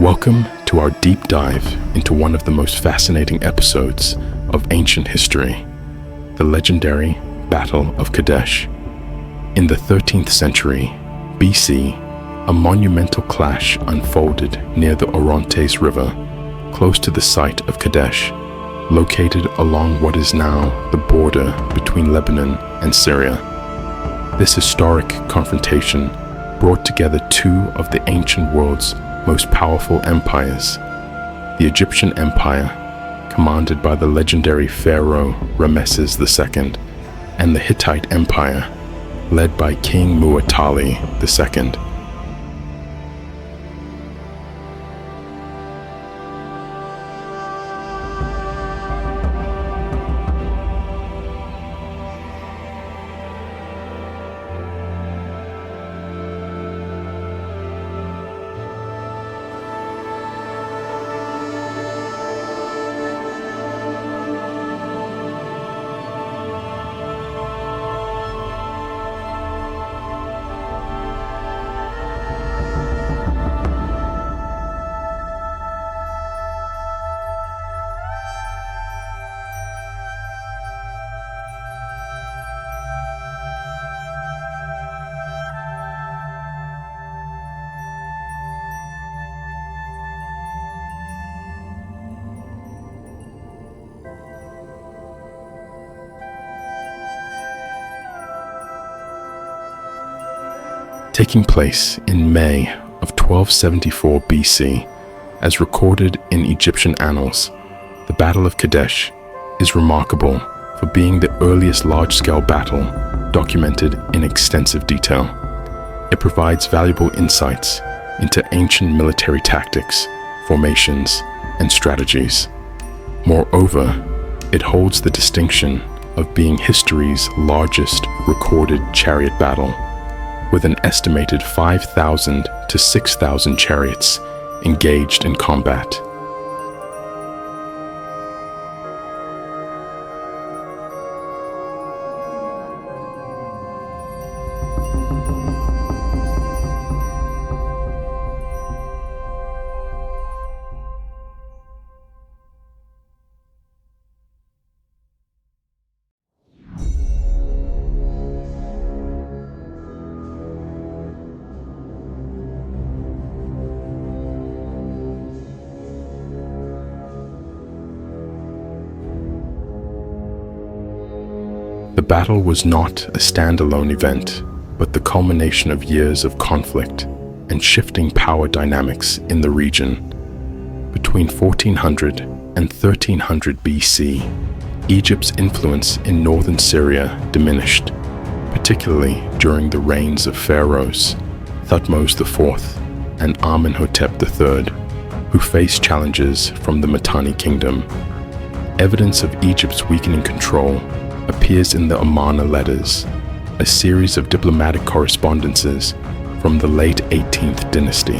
Welcome to our deep dive into one of the most fascinating episodes of ancient history, the legendary Battle of Kadesh. In the 13th century BC, a monumental clash unfolded near the Orontes River, close to the site of Kadesh, located along what is now the border between Lebanon and Syria. This historic confrontation brought together two of the ancient world's most powerful empires, the Egyptian Empire, commanded by the legendary pharaoh Ramesses II, and the Hittite Empire, led by King Muwatalli II. Taking place in May of 1274 BC, as recorded in Egyptian annals, the Battle of Kadesh is remarkable for being the earliest large-scale battle documented in extensive detail. It provides valuable insights into ancient military tactics, formations, and strategies. Moreover, it holds the distinction of being history's largest recorded chariot battle, with an estimated 5,000 to 6,000 chariots engaged in combat. The battle was not a standalone event, but the culmination of years of conflict and shifting power dynamics in the region. Between 1400 and 1300 BC, Egypt's influence in northern Syria diminished, particularly during the reigns of pharaohs Thutmose IV and Amenhotep III, who faced challenges from the Mitanni kingdom. Evidence of Egypt's weakening control appears in the Amarna letters, a series of diplomatic correspondences from the late 18th dynasty.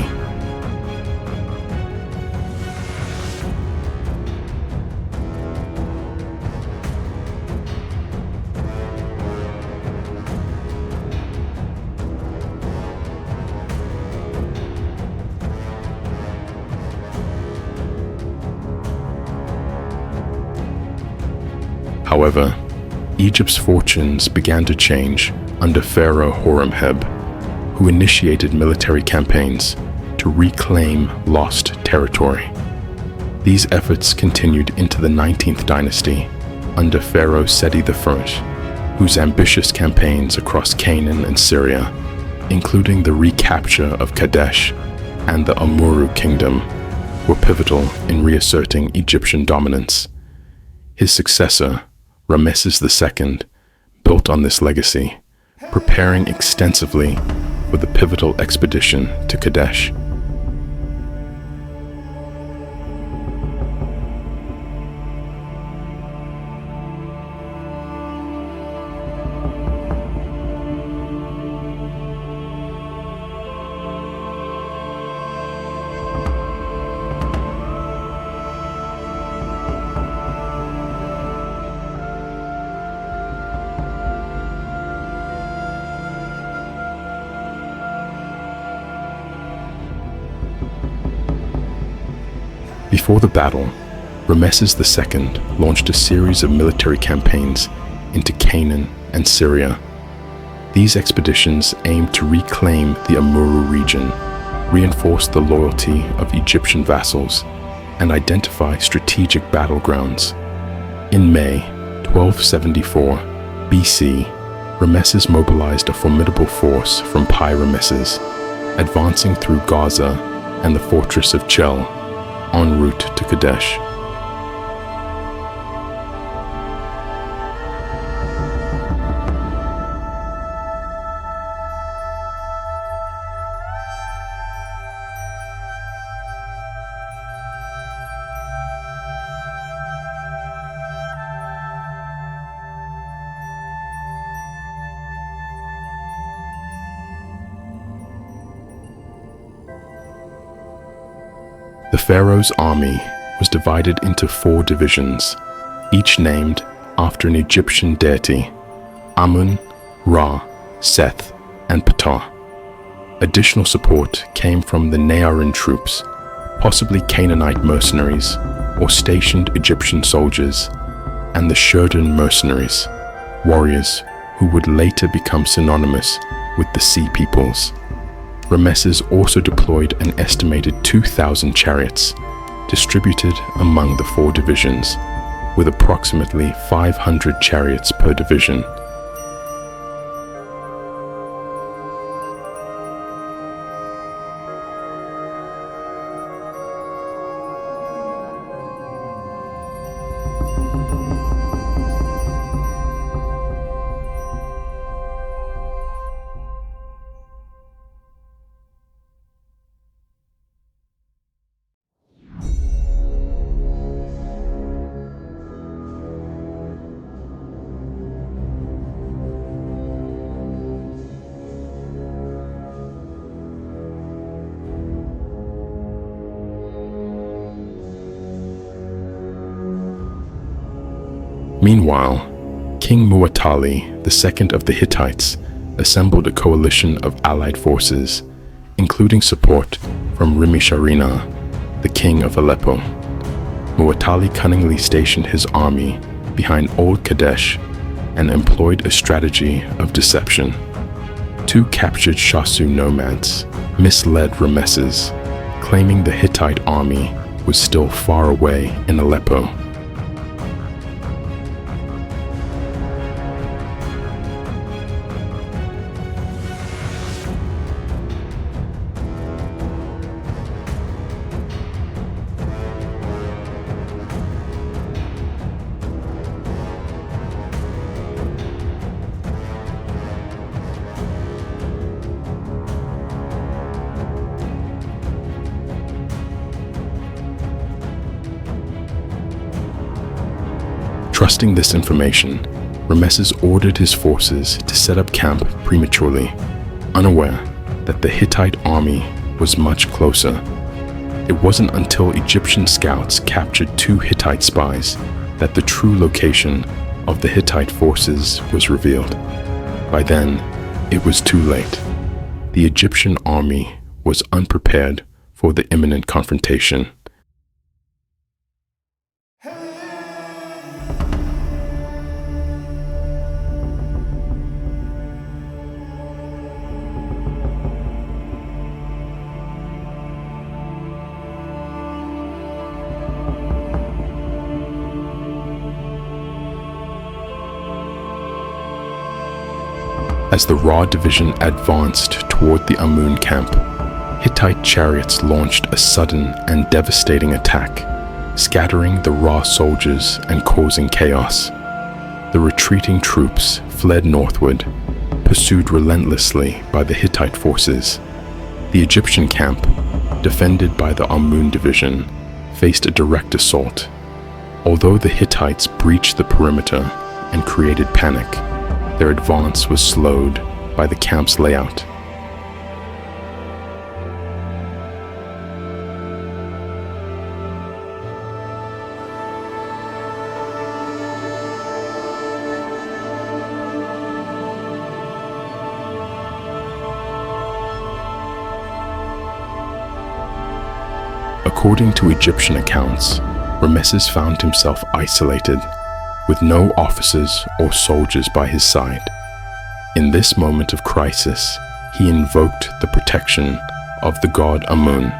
However, Egypt's fortunes began to change under Pharaoh Horemheb, who initiated military campaigns to reclaim lost territory. These efforts continued into the 19th dynasty under Pharaoh Seti I, whose ambitious campaigns across Canaan and Syria, including the recapture of Kadesh and the Amurru kingdom, were pivotal in reasserting Egyptian dominance. His successor, Ramesses II, built on this legacy, preparing extensively for the pivotal expedition to Kadesh. Before the battle, Ramesses II launched a series of military campaigns into Canaan and Syria. These expeditions aimed to reclaim the Amurru region, reinforce the loyalty of Egyptian vassals, and identify strategic battlegrounds. In May 1274 BC, Ramesses mobilized a formidable force from Pi Ramesses, advancing through Gaza and the fortress of Chel, en route to Kadesh. The pharaoh's army was divided into 4 divisions, each named after an Egyptian deity: Amun, Ra, Seth, and Ptah. Additional support came from the Nearin troops, possibly Canaanite mercenaries or stationed Egyptian soldiers, and the Shurdan mercenaries, warriors who would later become synonymous with the Sea Peoples. Ramesses also deployed an estimated 2,000 chariots, distributed among the 4 divisions, with approximately 500 chariots per division. Meanwhile, King Muwatalli II of the Hittites assembled a coalition of allied forces, including support from Rimisharina, the king of Aleppo. Muwatalli cunningly stationed his army behind Old Kadesh and employed a strategy of deception. 2 captured Shasu nomads misled Ramesses, claiming the Hittite army was still far away in Aleppo. Trusting this information, Ramesses ordered his forces to set up camp prematurely, unaware that the Hittite army was much closer. It wasn't until Egyptian scouts captured 2 Hittite spies that the true location of the Hittite forces was revealed. By then, it was too late. The Egyptian army was unprepared for the imminent confrontation. As the Ra division advanced toward the Amun camp, Hittite chariots launched a sudden and devastating attack, scattering the Ra soldiers and causing chaos. The retreating troops fled northward, pursued relentlessly by the Hittite forces. The Egyptian camp, defended by the Amun division, faced a direct assault. Although the Hittites breached the perimeter and created panic, their advance was slowed by the camp's layout. According to Egyptian accounts, Ramesses found himself isolated, with no officers or soldiers by his side. In this moment of crisis, he invoked the protection of the god Amun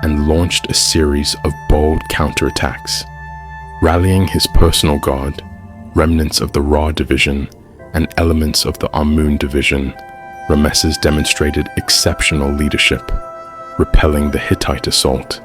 and launched a series of bold counterattacks. Rallying his personal guard, remnants of the Ra division, and elements of the Amun division, Ramesses demonstrated exceptional leadership, repelling the Hittite assault.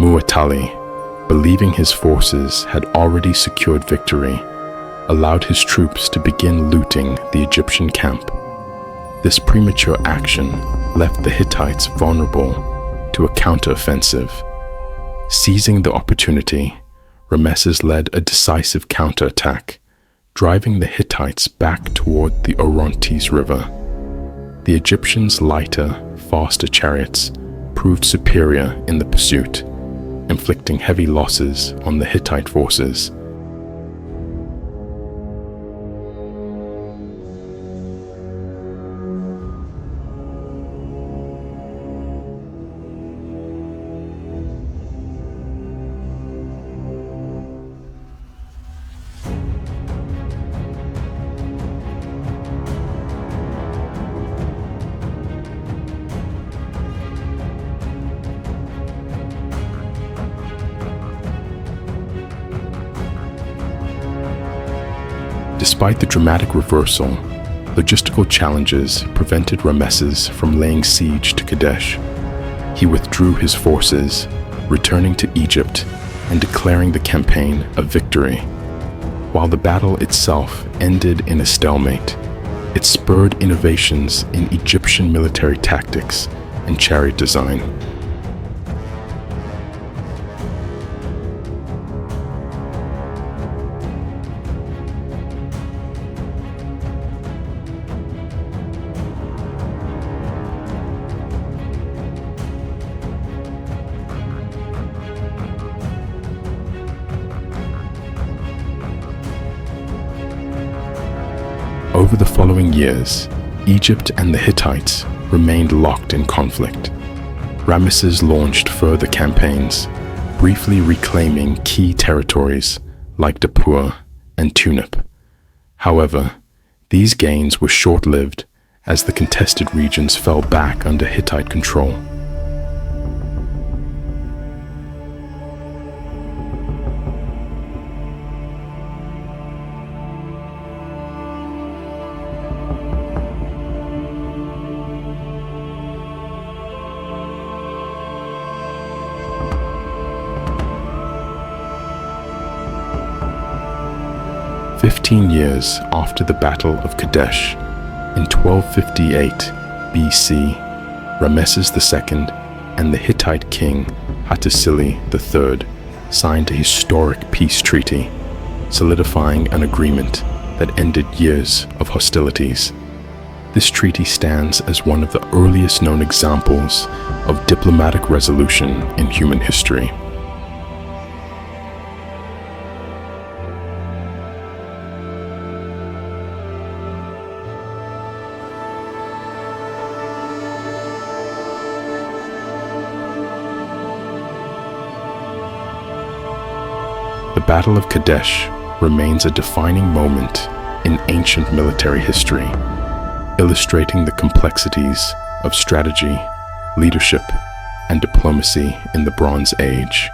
Muwatalli, believing his forces had already secured victory, allowed his troops to begin looting the Egyptian camp. This premature action left the Hittites vulnerable to a counteroffensive. Seizing the opportunity, Ramesses led a decisive counterattack, driving the Hittites back toward the Orontes River. The Egyptians' lighter, faster chariots proved superior in the pursuit, inflicting heavy losses on the Hittite forces. Despite the dramatic reversal, logistical challenges prevented Ramesses from laying siege to Kadesh. He withdrew his forces, returning to Egypt and declaring the campaign a victory. While the battle itself ended in a stalemate, it spurred innovations in Egyptian military tactics and chariot design. Over the following years, Egypt and the Hittites remained locked in conflict. Ramesses launched further campaigns, briefly reclaiming key territories like Dapur and Tunip. However, these gains were short-lived as the contested regions fell back under Hittite control. "15 years after the Battle of Kadesh, in 1258 BC, Ramesses II and the Hittite king Hattusili III signed a historic peace treaty, solidifying an agreement that ended years of hostilities. This treaty stands as one of the earliest known examples of diplomatic resolution in human history. The Battle of Kadesh remains a defining moment in ancient military history, illustrating the complexities of strategy, leadership, and diplomacy in the Bronze Age.